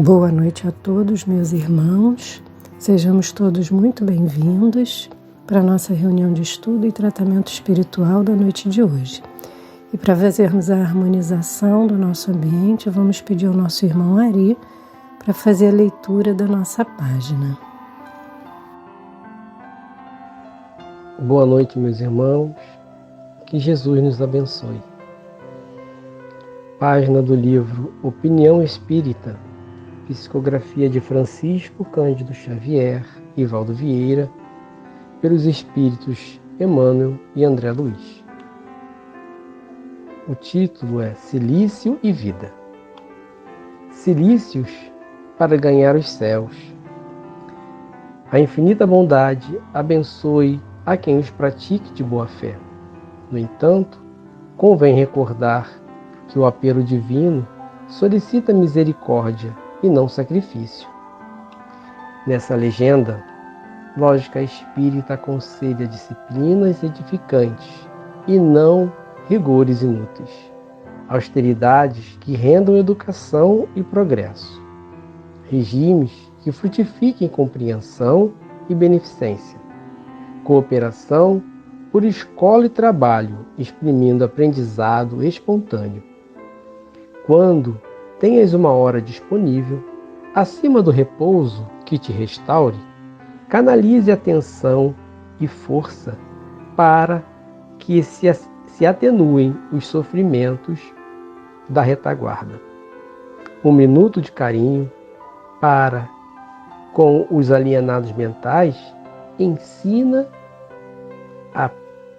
Boa noite a todos, meus irmãos. Sejamos todos muito bem-vindos para a nossa reunião de estudo e tratamento espiritual da noite de hoje. E para fazermos a harmonização do nosso ambiente, vamos pedir ao nosso irmão Ari para fazer a leitura da nossa página. Boa noite, meus irmãos. Que Jesus nos abençoe. Página do livro Opinião Espírita, psicografia de Francisco Cândido Xavier e Valdo Vieira, pelos espíritos Emmanuel e André Luiz. O título é Silício e Vida. Silícios para ganhar os céus. A infinita bondade abençoe a quem os pratique de boa fé. No entanto, convém recordar que o apelo divino solicita misericórdia e não sacrifício. Nessa legenda, lógica espírita aconselha disciplinas edificantes e não rigores inúteis, austeridades que rendam educação e progresso, regimes que frutifiquem compreensão e beneficência, cooperação por escola e trabalho, exprimindo aprendizado espontâneo. Quando tenhas uma hora disponível, acima do repouso que te restaure, canalize atenção e força para que se atenuem os sofrimentos da retaguarda. Um minuto de carinho para com os alienados mentais ensina a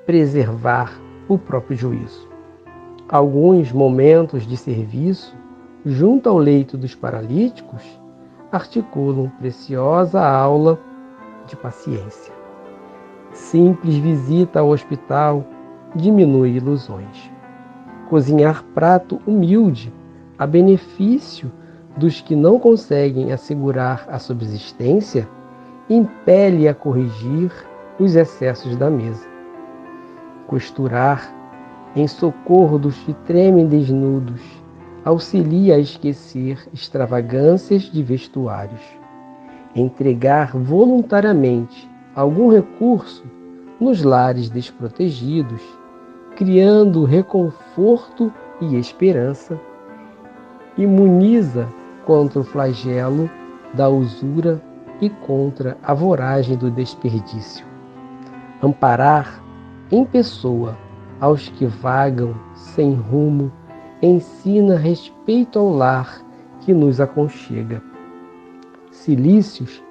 preservar o próprio juízo. Alguns momentos de serviço junto ao leito dos paralíticos articulam preciosa aula de paciência. Simples visita ao hospital diminui ilusões. Cozinhar prato humilde a benefício dos que não conseguem assegurar a subsistência impele a corrigir os excessos da mesa. Costurar em socorro dos que tremem desnudos auxilia a esquecer extravagâncias de vestuários. Entregar voluntariamente algum recurso nos lares desprotegidos, criando reconforto e esperança, imuniza contra o flagelo da usura e contra a voragem do desperdício. Amparar em pessoa aos que vagam sem rumo ensina respeito ao lar que nos aconchega. Silícios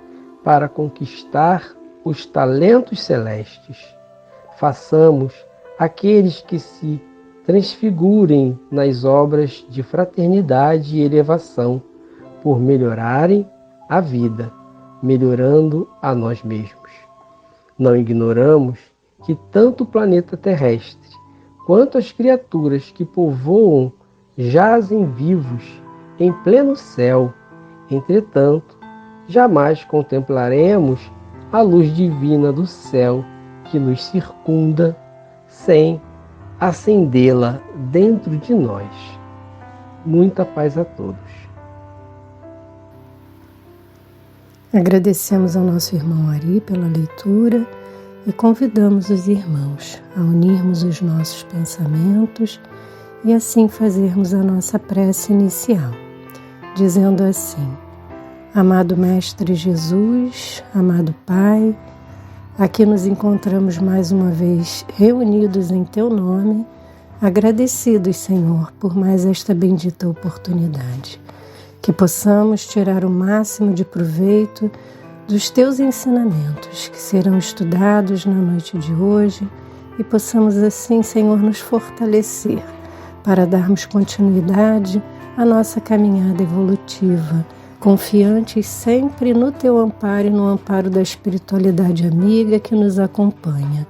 para conquistar os talentos celestes. Façamos aqueles que se transfigurem nas obras de fraternidade e elevação por melhorarem a vida, melhorando a nós mesmos. Não ignoramos que tanto o planeta terrestre quanto as criaturas que povoam jazem vivos em pleno céu. Entretanto, jamais contemplaremos a luz divina do céu que nos circunda sem acendê-la dentro de nós. Muita paz a todos. Agradecemos ao nosso irmão Ari pela leitura e convidamos os irmãos a unirmos os nossos pensamentos e assim fazermos a nossa prece inicial, dizendo assim: Amado Mestre Jesus, amado Pai, aqui nos encontramos mais uma vez reunidos em Teu nome, agradecidos, Senhor, por mais esta bendita oportunidade, que possamos tirar o máximo de proveito dos Teus ensinamentos que serão estudados na noite de hoje e possamos assim, Senhor, nos fortalecer para darmos continuidade à nossa caminhada evolutiva, confiantes sempre no Teu amparo e no amparo da espiritualidade amiga que nos acompanha.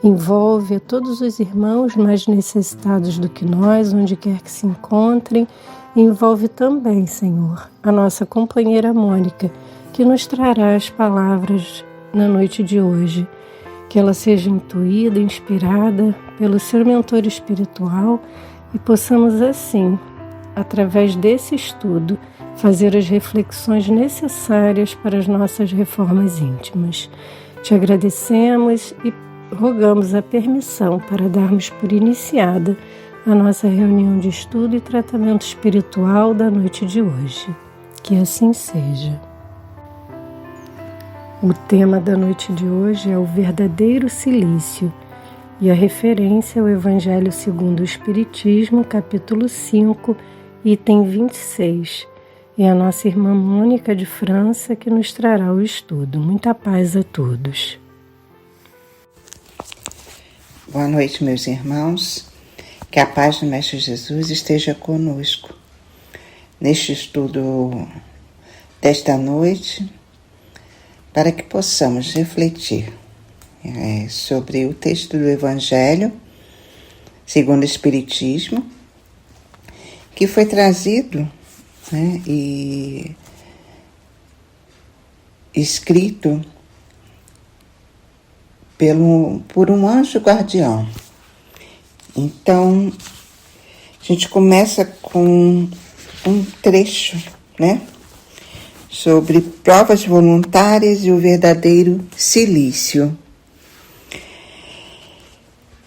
Envolve a todos os irmãos mais necessitados do que nós, onde quer que se encontrem. Envolve também, Senhor, a nossa companheira Mônica, que nos trará as palavras na noite de hoje. Que ela seja intuída, inspirada pelo seu mentor espiritual e possamos assim através desse estudo, fazer as reflexões necessárias para as nossas reformas íntimas. Te agradecemos e rogamos a permissão para darmos por iniciada a nossa reunião de estudo e tratamento espiritual da noite de hoje. Que assim seja. O tema da noite de hoje é o verdadeiro silício e a referência ao Evangelho segundo o Espiritismo, capítulo 5, item 26. É a nossa irmã Mônica de França que nos trará o estudo. Muita paz a todos. Boa noite, meus irmãos. Que a paz do Mestre Jesus esteja conosco. Neste estudo desta noite, para que possamos refletir sobre o texto do Evangelho segundo o Espiritismo, que foi trazido e escrito por um anjo guardião. Então, a gente começa com um trecho, sobre provas voluntárias e o verdadeiro silício.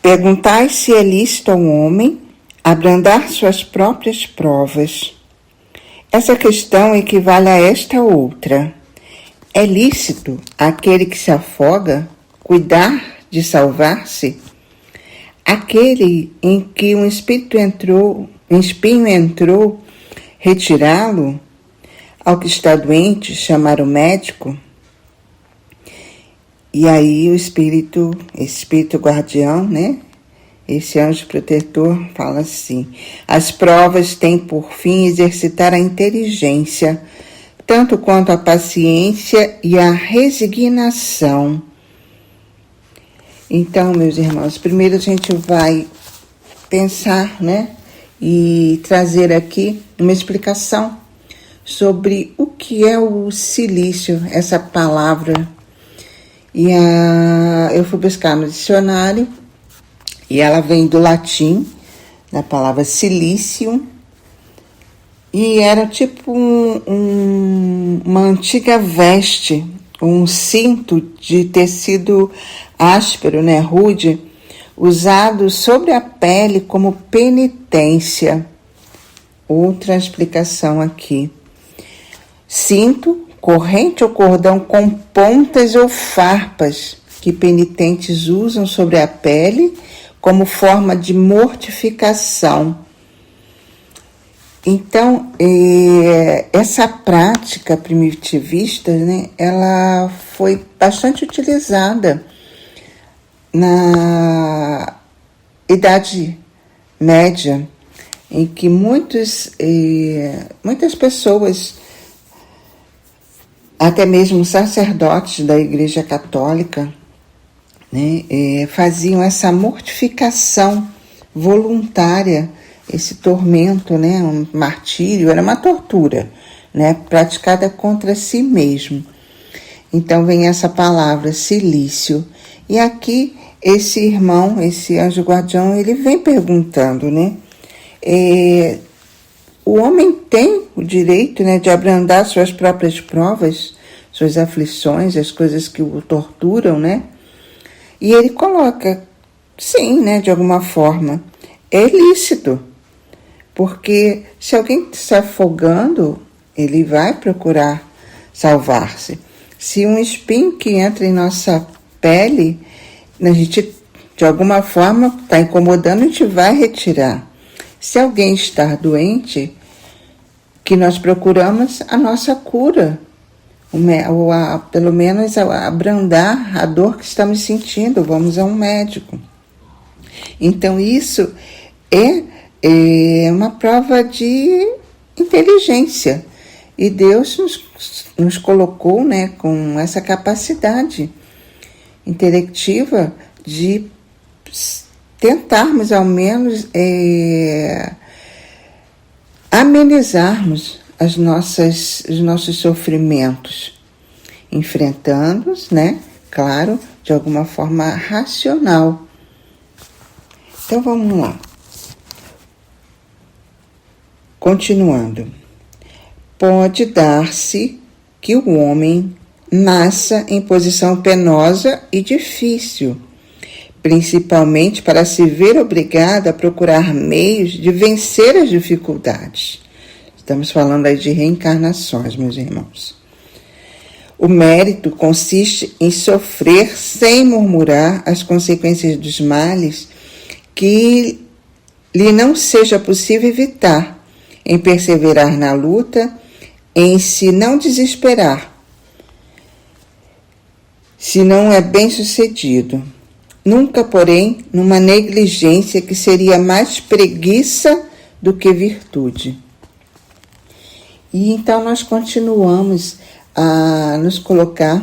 Perguntai se é lícito ao homem abrandar suas próprias provas. Essa questão equivale a esta outra. É lícito àquele que se afoga cuidar de salvar-se? Aquele em que um espinho entrou, retirá-lo? Ao que está doente, chamar o médico? E aí esse espírito guardião, esse anjo protetor fala assim: as provas têm por fim exercitar a inteligência, tanto quanto a paciência e a resignação. Então, meus irmãos, primeiro a gente vai pensar, e trazer aqui uma explicação sobre o que é o silício, essa palavra. E eu fui buscar no dicionário e ela vem do latim, da palavra silicium, e era tipo uma antiga veste, um cinto de tecido áspero, rude, usado sobre a pele como penitência. Outra explicação aqui. Cinto, corrente ou cordão com pontas ou farpas que penitentes usam sobre a pele como forma de mortificação. Então, essa prática primitivista, ela foi bastante utilizada na Idade Média, em que muitas pessoas, até mesmo sacerdotes da Igreja Católica, faziam essa mortificação voluntária, esse tormento, um martírio, era uma tortura, praticada contra si mesmo. Então vem essa palavra, silício. E aqui esse irmão, esse anjo guardião, ele vem perguntando, o homem tem o direito, de abrandar suas próprias provas, suas aflições, as coisas que o torturam, E ele coloca, sim, de alguma forma, é lícito, porque se alguém está afogando, ele vai procurar salvar-se. Se um espinho que entra em nossa pele, a gente, de alguma forma, está incomodando, a gente vai retirar. Se alguém está doente, que nós procuramos a nossa cura, ou pelo menos abrandar a dor que estamos sentindo, vamos a um médico. Então isso é uma prova de inteligência, e Deus nos colocou com essa capacidade intelectiva de tentarmos ao menos amenizarmos os nossos sofrimentos, enfrentando-os, claro, de alguma forma racional. Então vamos lá. Continuando. Pode dar-se que o homem nasça em posição penosa e difícil, principalmente para se ver obrigado a procurar meios de vencer as dificuldades. Estamos falando aí de reencarnações, meus irmãos. O mérito consiste em sofrer sem murmurar as consequências dos males que lhe não seja possível evitar, em perseverar na luta, em se não desesperar, se não é bem-sucedido. Nunca, porém, numa negligência que seria mais preguiça do que virtude. E então nós continuamos a nos colocar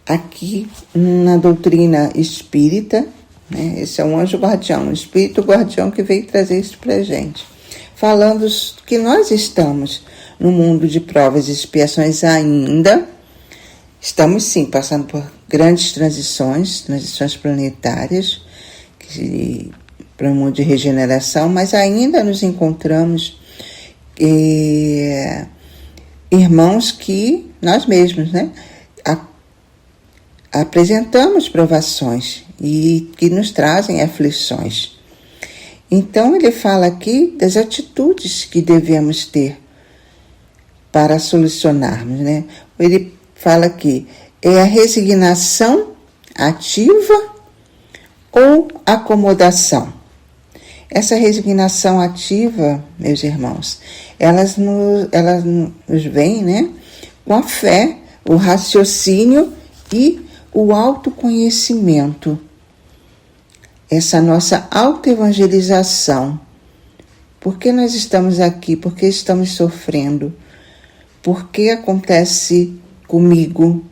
aqui na doutrina espírita, né? Esse é um anjo guardião, um espírito guardião que veio trazer isso para a gente, falando que nós estamos no mundo de provas e expiações ainda. Estamos sim passando por grandes transições planetárias para um mundo de regeneração, mas ainda nos encontramos irmãos que nós mesmos, né, apresentamos provações e que nos trazem aflições. Então ele fala aqui das atitudes que devemos ter para solucionarmos, né? Ele fala que é a resignação ativa ou acomodação. Essa resignação ativa, meus irmãos, elas nos vêm, né, com a fé, o raciocínio e o autoconhecimento. Essa nossa autoevangelização. Por que nós estamos aqui? Por que estamos sofrendo? Por que acontece comigo?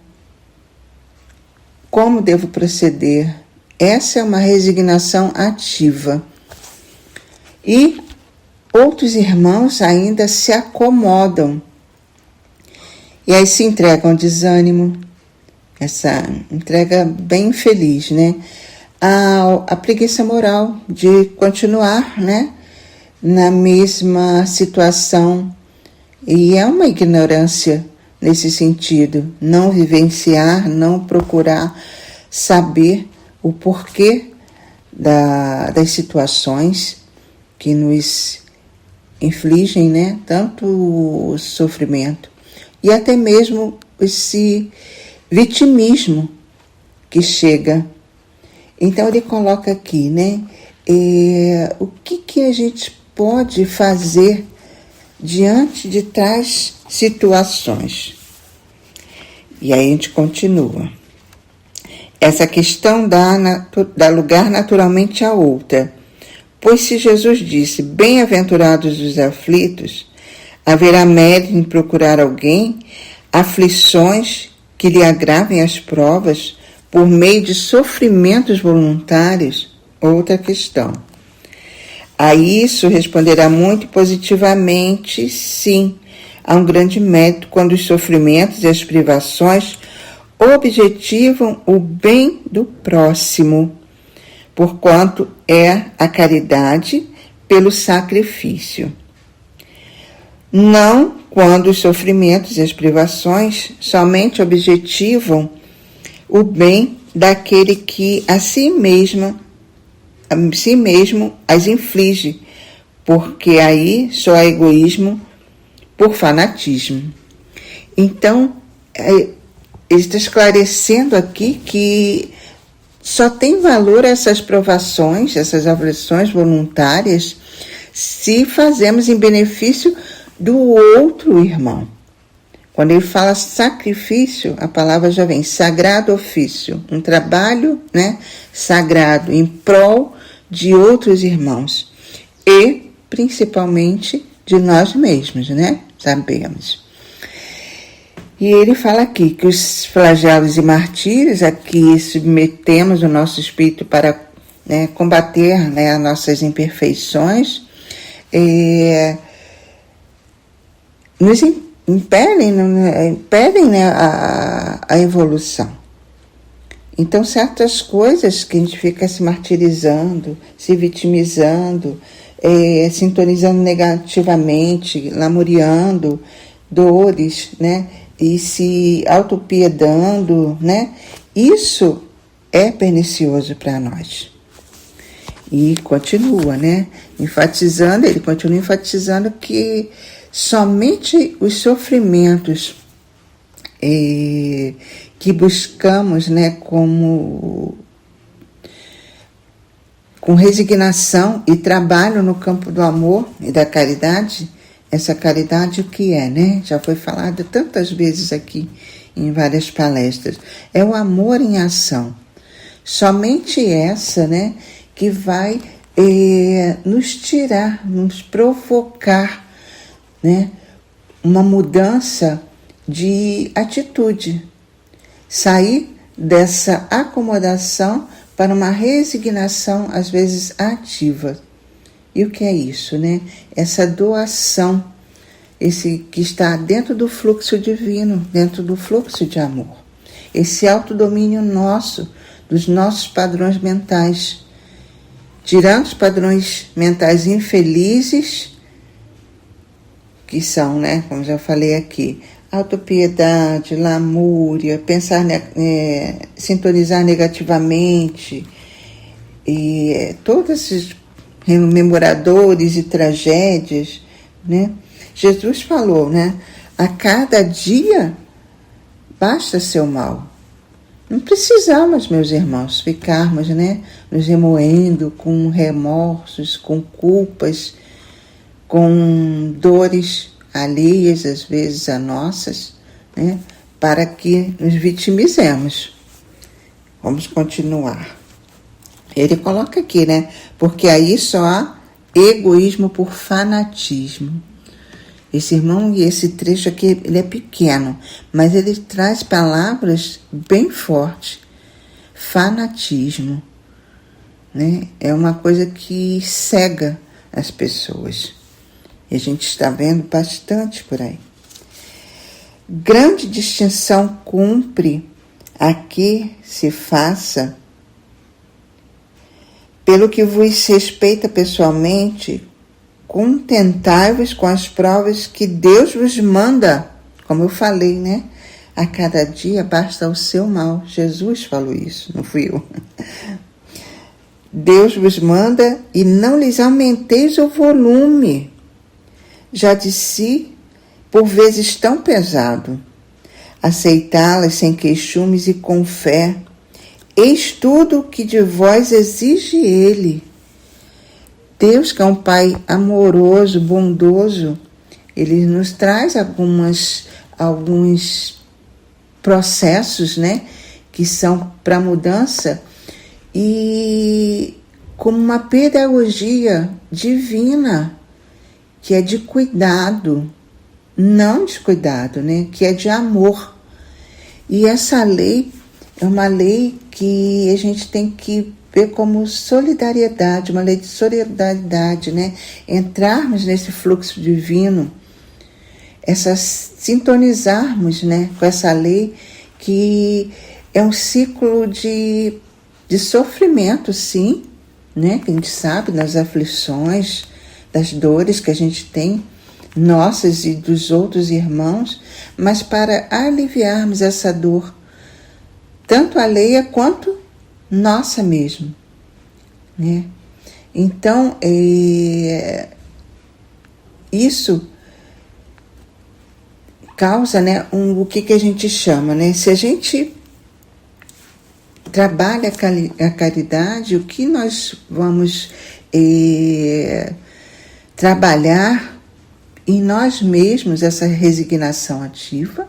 Como devo proceder? Essa é uma resignação ativa. E outros irmãos ainda se acomodam. E aí se entregam ao desânimo, essa entrega bem infeliz, né? A preguiça moral de continuar, né, na mesma situação. E é uma ignorância nesse sentido, não vivenciar, não procurar saber o porquê das situações que nos infligem, né, tanto o sofrimento e até mesmo esse vitimismo que chega. Então ele coloca aqui, né, o que a gente pode fazer diante de tais situações. E aí a gente continua. Essa questão dá lugar naturalmente a outra, pois se Jesus disse, bem-aventurados os aflitos, haverá mérito em procurar alguém, aflições que lhe agravem as provas por meio de sofrimentos voluntários, outra questão. A isso responderá muito positivamente, sim, há um grande mérito quando os sofrimentos e as privações objetivam o bem do próximo, porquanto é a caridade pelo sacrifício. Não quando os sofrimentos e as privações somente objetivam o bem daquele que a si mesmo as inflige, porque aí só há egoísmo por fanatismo. Então, ele está esclarecendo aqui que só tem valor essas provações, essas aflições voluntárias, se fazemos em benefício do outro irmão. Quando ele fala sacrifício, a palavra já vem, sagrado ofício, um trabalho, né, sagrado em prol de outros irmãos e principalmente de nós mesmos, né? Sabemos. E ele fala aqui que os flagelos e martírios a que submetemos o nosso espírito para, né, combater, né, as nossas imperfeições, nos impedem, né, a evolução. Então, certas coisas que a gente fica se martirizando, se vitimizando, sintonizando negativamente, lamuriando dores, né? E se autopiedando, né? Isso é pernicioso para nós. E continua, né? Ele continua enfatizando que somente os sofrimentos que buscamos, né, com resignação e trabalho no campo do amor e da caridade, essa caridade o que é, né? Já foi falado tantas vezes aqui em várias palestras. É o amor em ação. Somente essa, né, que vai nos tirar, nos provocar, né, uma mudança de atitude. Sair dessa acomodação para uma resignação, às vezes ativa. E o que é isso, né? Essa doação, esse que está dentro do fluxo divino, dentro do fluxo de amor. Esse autodomínio nosso, dos nossos padrões mentais. Tirando os padrões mentais infelizes, que são, né, como já falei aqui, autopiedade, lamúria, pensar, sintonizar negativamente, e todos esses rememoradores e tragédias, né? Jesus falou, né? A cada dia basta seu mal. Não precisamos, meus irmãos, ficarmos, né, nos remoendo com remorsos, com culpas, com dores alheias, às vezes a nossas, né, para que nos vitimizemos. Vamos continuar. Ele coloca aqui, né, porque aí só há egoísmo por fanatismo. Esse irmão, e esse trecho aqui, ele é pequeno, mas ele traz palavras bem fortes. Fanatismo, né, é uma coisa que cega as pessoas. E a gente está vendo bastante por aí. Grande distinção cumpre aqui se faça pelo que vos respeita pessoalmente, contentai-vos com as provas que Deus vos manda. Como eu falei, né? A cada dia basta o seu mal. Jesus falou isso, não fui eu. Deus vos manda e não lhes aumenteis o volume. Já de si, por vezes tão pesado, aceitá-las sem queixumes e com fé, eis tudo o que de vós exige Ele. Deus, que é um Pai amoroso, bondoso, Ele nos traz alguns processos, né, que são para mudança, e como uma pedagogia divina, que é de cuidado, não descuidado, né? Que é de amor. E essa lei é uma lei que a gente tem que ver como solidariedade, uma lei de solidariedade, né? Entrarmos nesse fluxo divino, sintonizarmos, né, com essa lei que é um ciclo de sofrimento, sim, né? Que a gente sabe das aflições, das dores que a gente tem, nossas e dos outros irmãos, mas para aliviarmos essa dor, tanto alheia quanto nossa mesmo, né? Então, isso causa, né, o que a gente chama, né? Se a gente trabalha a caridade, o que nós vamos trabalhar em nós mesmos essa resignação ativa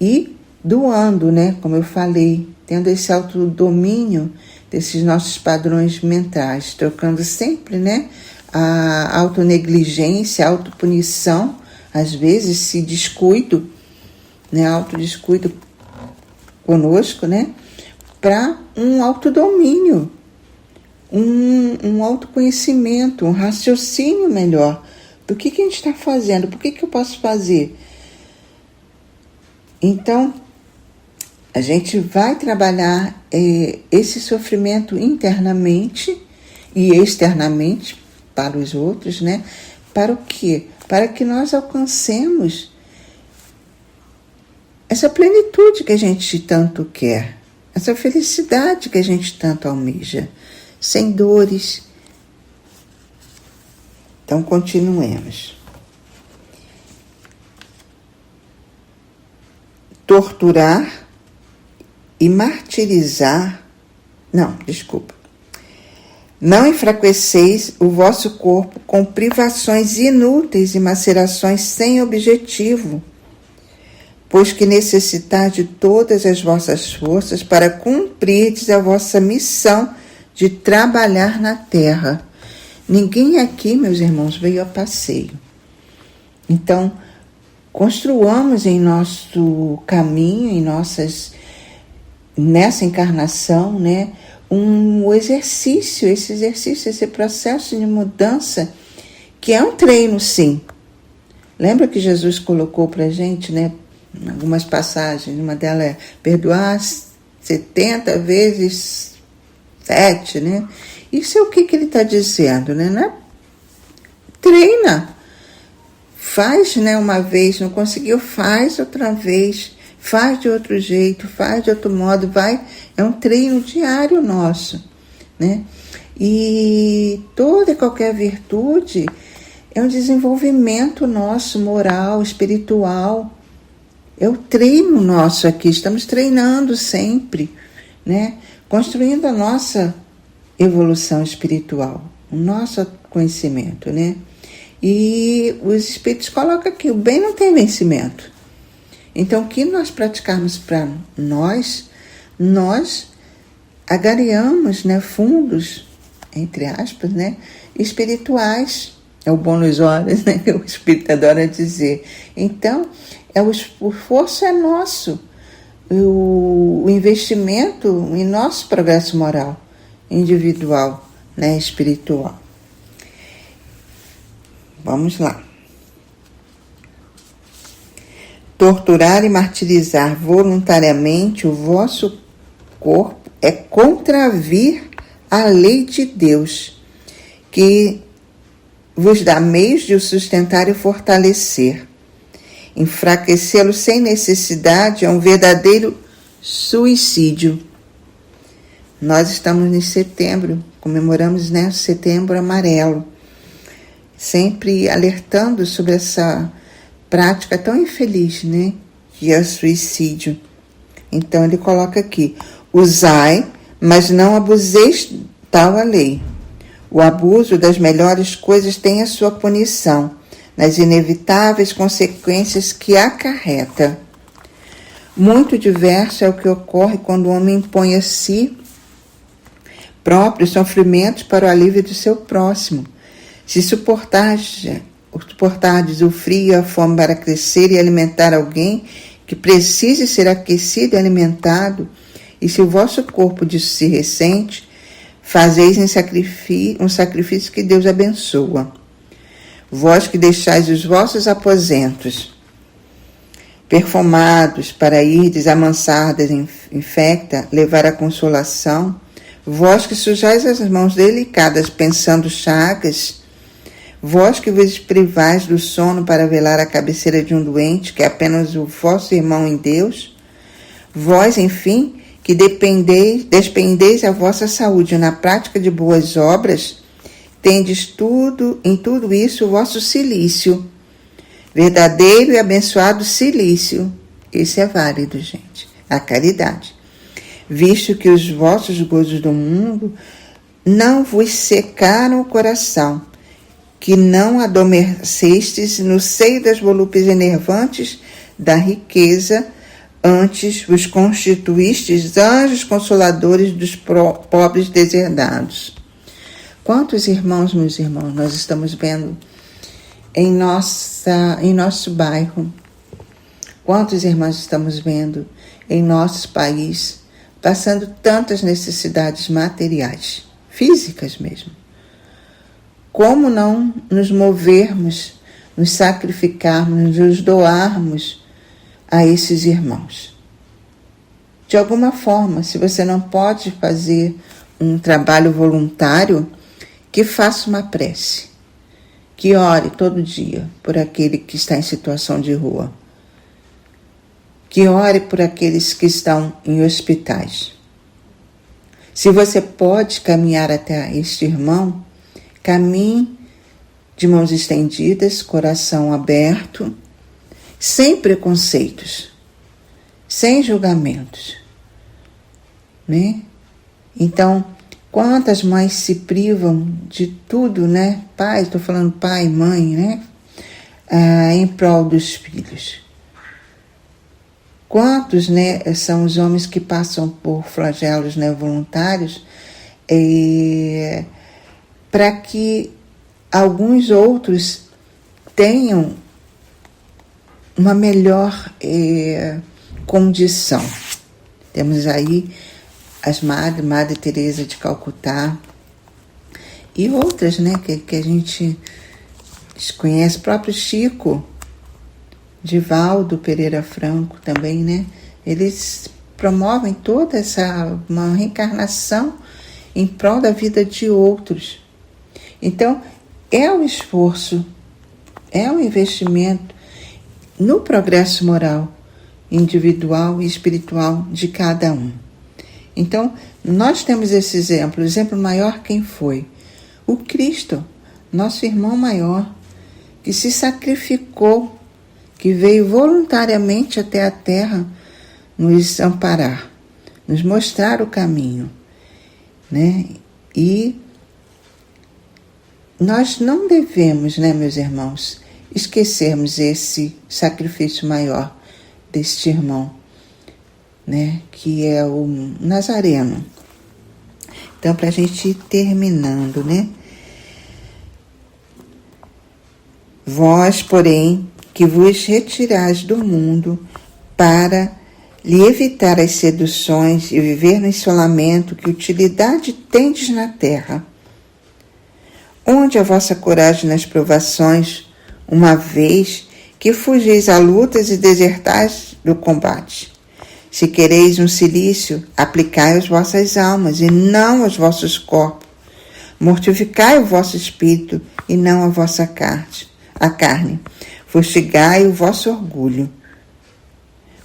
e doando, né, como eu falei, tendo esse autodomínio desses nossos padrões mentais, trocando sempre, né, a autonegligência, a autopunição, às vezes se descuido, né, autodescuido conosco, né, para um autodomínio, um autoconhecimento, um raciocínio melhor do que a gente está fazendo, por que eu posso fazer. Então, A gente vai trabalhar esse sofrimento internamente e externamente para os outros, né? Para o quê? Para que nós alcancemos essa plenitude que a gente tanto quer, essa felicidade que a gente tanto almeja, sem dores. Então, continuemos. Torturar e martirizar, não enfraqueceis o vosso corpo com privações inúteis e macerações sem objetivo, pois que necessitais de todas as vossas forças para cumprirdes a vossa missão de trabalhar na terra. Ninguém aqui, meus irmãos, veio a passeio. Então, construamos em nosso caminho, nessa encarnação, né, esse processo de mudança, que é um treino, sim. Lembra que Jesus colocou para a gente, né, em algumas passagens, uma delas é perdoar 70 vezes 7, né? Isso é o que ele está dizendo, né? Treina. Faz, né, uma vez, não conseguiu, faz outra vez, faz de outro jeito, faz de outro modo, é um treino diário nosso, né? E toda e qualquer virtude é um desenvolvimento nosso, moral, espiritual, é o treino nosso aqui, estamos treinando sempre, né? Construindo a nossa evolução espiritual, o nosso conhecimento, né? E os espíritos colocam aqui, o bem não tem vencimento. Então, o que nós praticarmos para nós agariamos, né, fundos, entre aspas, né, espirituais. É o bônus horas, né, que o espírito adora dizer. Então, o esforço é nosso, o investimento em nosso progresso moral, individual, né, espiritual. Vamos lá. Torturar e martirizar voluntariamente o vosso corpo é contravir a lei de Deus, que vos dá meios de o sustentar e fortalecer. Enfraquecê-lo sem necessidade é um verdadeiro suicídio. Nós estamos em setembro, comemoramos, né, Setembro Amarelo, sempre alertando sobre essa prática tão infeliz, né, que é o suicídio. Então ele coloca aqui: usai, mas não abuseis tal a lei. O abuso das melhores coisas tem a sua punição, nas inevitáveis consequências que acarreta. Muito diverso é o que ocorre quando o homem impõe a si próprios sofrimentos para o alívio do seu próximo. Se suportardes o frio e a fome para crescer e alimentar alguém que precise ser aquecido e alimentado, e se o vosso corpo disso se ressente, fazeis um sacrifício que Deus abençoa. Vós que deixais os vossos aposentos perfumados para irdes amansar desinfecta, levar a consolação, vós que sujais as mãos delicadas pensando chagas, vós que vos privais do sono para velar a cabeceira de um doente, que é apenas o vosso irmão em Deus, vós, enfim, que despendeis a vossa saúde na prática de boas obras, tendes em tudo isso o vosso cilício, verdadeiro e abençoado cilício. Esse é válido, gente, a caridade. Visto que os vossos gozos do mundo não vos secaram o coração, que não adormecestes no seio das volúpias enervantes da riqueza, antes vos constituístes anjos consoladores dos pobres deserdados. Quantos irmãos, meus irmãos, nós estamos vendo em nosso bairro? Quantos irmãos estamos vendo em nosso país passando tantas necessidades materiais, físicas mesmo? Como não nos movermos, nos sacrificarmos, nos doarmos a esses irmãos? de alguma forma, se você não pode fazer um trabalho voluntário, que faça uma prece, que ore todo dia por aquele que está em situação de rua, que ore por aqueles que estão em hospitais. Se você pode caminhar até este irmão, caminhe de mãos estendidas, coração aberto, sem preconceitos, sem julgamentos, né? Então, quantas mães se privam de tudo, né? Pai, estou falando pai, mãe, né? Em prol dos filhos. Quantos, né, são os homens que passam por flagelos, né, voluntários, para que alguns outros tenham uma melhor condição. Temos aí as Madre Teresa de Calcutá e outras, né, que a gente conhece, o próprio Chico, Divaldo Pereira Franco também, né? Eles promovem toda uma reencarnação em prol da vida de outros. Então, é um esforço, é um investimento no progresso moral, individual e espiritual de cada um. Então, nós temos esse exemplo. O exemplo maior quem foi? O Cristo, nosso irmão maior, que se sacrificou, que veio voluntariamente até a Terra nos amparar, nos mostrar o caminho, né? E nós não devemos, né, meus irmãos, esquecermos esse sacrifício maior deste irmão, né, que é o Nazareno. Então, para a gente ir terminando, né? Vós, porém, que vos retirais do mundo para lhe evitar as seduções e viver no isolamento, que utilidade tendes na terra? Onde a vossa coragem nas provações, uma vez que fugis a lutas e desertais do combate? Se quereis um cilício, aplicai as vossas almas e não os vossos corpos. Mortificai o vosso espírito e não a vossa carne. Fustigai o vosso orgulho.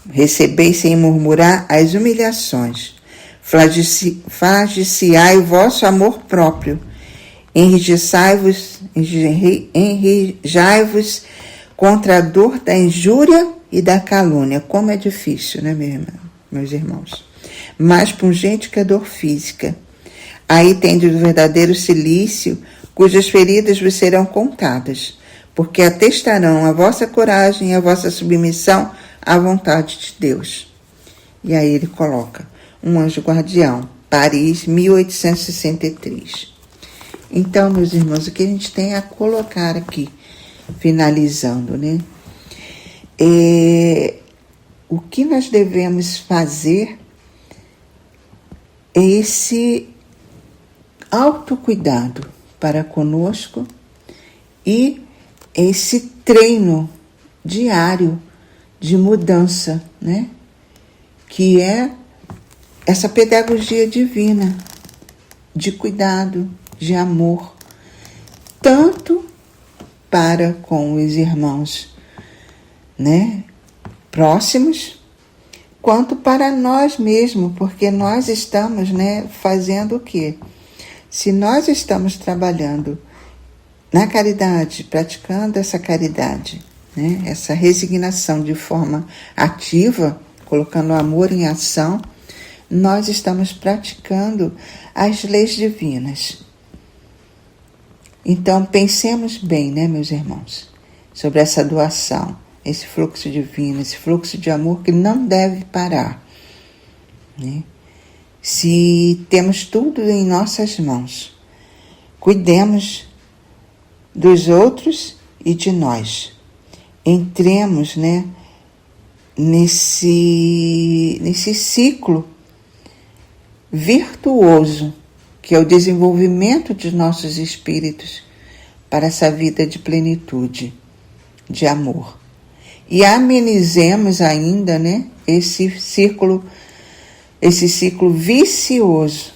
Recebeis sem murmurar as humilhações. Flagiciai o vosso amor próprio. Enrijai-vos contra a dor da injúria e da calúnia. Como é difícil, né, meus irmãos? Mais pungente que a dor física. Aí tendes o verdadeiro cilício, cujas feridas vos serão contadas, porque atestarão a vossa coragem e a vossa submissão à vontade de Deus. E aí ele coloca: um anjo guardião, Paris, 1863. Então, meus irmãos, o que a gente tem a colocar aqui, finalizando, né? O que nós devemos fazer é esse autocuidado para conosco e esse treino diário de mudança, né? Que é essa pedagogia divina de cuidado, de amor, tanto para com os irmãos, né, próximos, quanto para nós mesmos, porque nós estamos, né, fazendo o quê? Se nós estamos trabalhando na caridade, praticando essa caridade, né, essa resignação de forma ativa, colocando o amor em ação, nós estamos praticando as leis divinas. Então, pensemos bem, né, meus irmãos, sobre essa doação, esse fluxo divino, esse fluxo de amor que não deve parar, né? Se temos tudo em nossas mãos, cuidemos dos outros e de nós. Entremos, né, nesse ciclo virtuoso, que é o desenvolvimento de nossos espíritos para essa vida de plenitude, de amor. E amenizemos ainda, né, esse círculo esse ciclo vicioso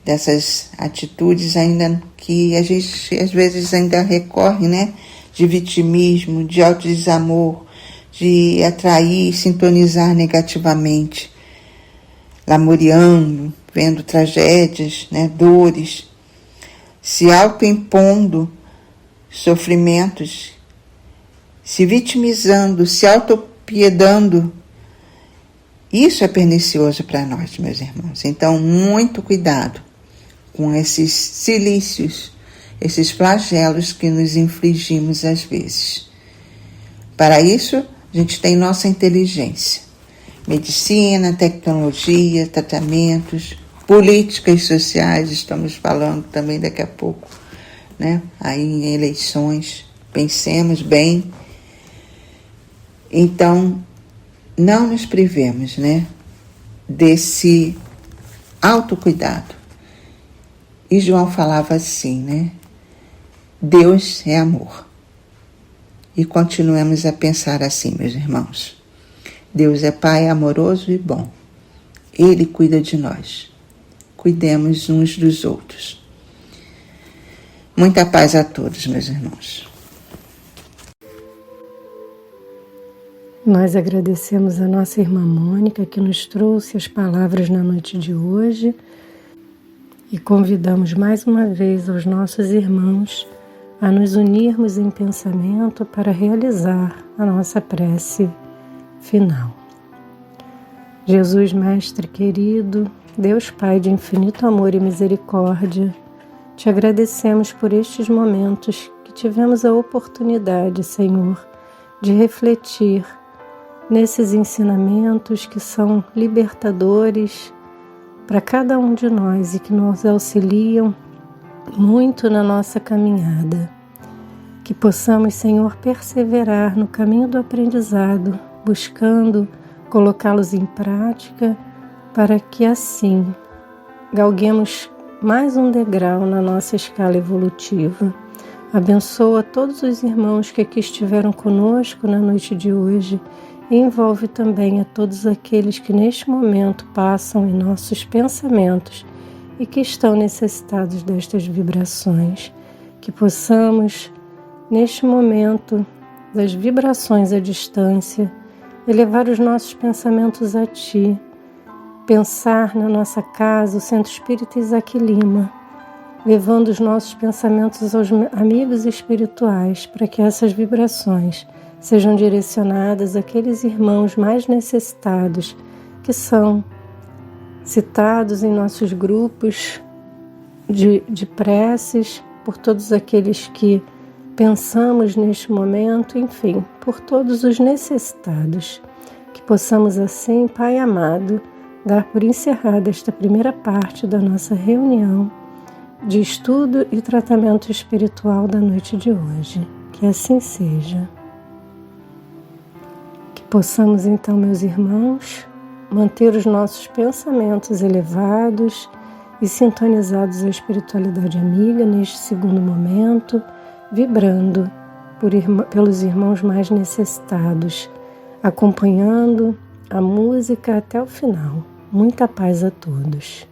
dessas atitudes ainda que a gente às vezes ainda recorre, né? De vitimismo, de autodesamor, de atrair, sintonizar negativamente, lamuriando, vendo tragédias, né? Dores, se autoimpondo sofrimentos, se vitimizando, se autopiedando. Isso é pernicioso para nós, meus irmãos. Então, muito cuidado com esses cilícios, esses flagelos que nos infligimos às vezes. Para isso, a gente tem nossa inteligência. Medicina, tecnologia, tratamentos, políticas sociais, estamos falando também daqui a pouco, né? Aí em eleições, pensemos bem. Então, não nos privemos, né? Desse autocuidado. E João falava assim, né? Deus é amor. E continuemos a pensar assim, meus irmãos. Deus é Pai amoroso e bom. Ele cuida de nós. Cuidemos uns dos outros. Muita paz a todos, meus irmãos. Nós agradecemos a nossa irmã Mônica que nos trouxe as palavras na noite de hoje e convidamos mais uma vez aos nossos irmãos a nos unirmos em pensamento para realizar a nossa prece final. Jesus, Mestre querido, Deus Pai de infinito amor e misericórdia, te agradecemos por estes momentos que tivemos a oportunidade, Senhor, de refletir nesses ensinamentos que são libertadores para cada um de nós e que nos auxiliam muito na nossa caminhada. Que possamos, Senhor, perseverar no caminho do aprendizado, buscando colocá-los em prática, para que assim galguemos mais um degrau na nossa escala evolutiva. Abençoa todos os irmãos que aqui estiveram conosco na noite de hoje e envolve também a todos aqueles que neste momento passam em nossos pensamentos e que estão necessitados destas vibrações. Que possamos, neste momento das vibrações à distância, elevar os nossos pensamentos a Ti, pensar na nossa casa, o Centro Espírita Isaac Lima, levando os nossos pensamentos aos amigos espirituais, para que essas vibrações sejam direcionadas àqueles irmãos mais necessitados, que são citados em nossos grupos de preces, por todos aqueles que pensamos neste momento, enfim, por todos os necessitados. Que possamos assim, Pai amado, dar por encerrada esta primeira parte da nossa reunião de estudo e tratamento espiritual da noite de hoje. Que assim seja. Que possamos então, meus irmãos, manter os nossos pensamentos elevados e sintonizados à espiritualidade amiga neste segundo momento, vibrando pelos irmãos mais necessitados, acompanhando a música até o final. Muita paz a todos.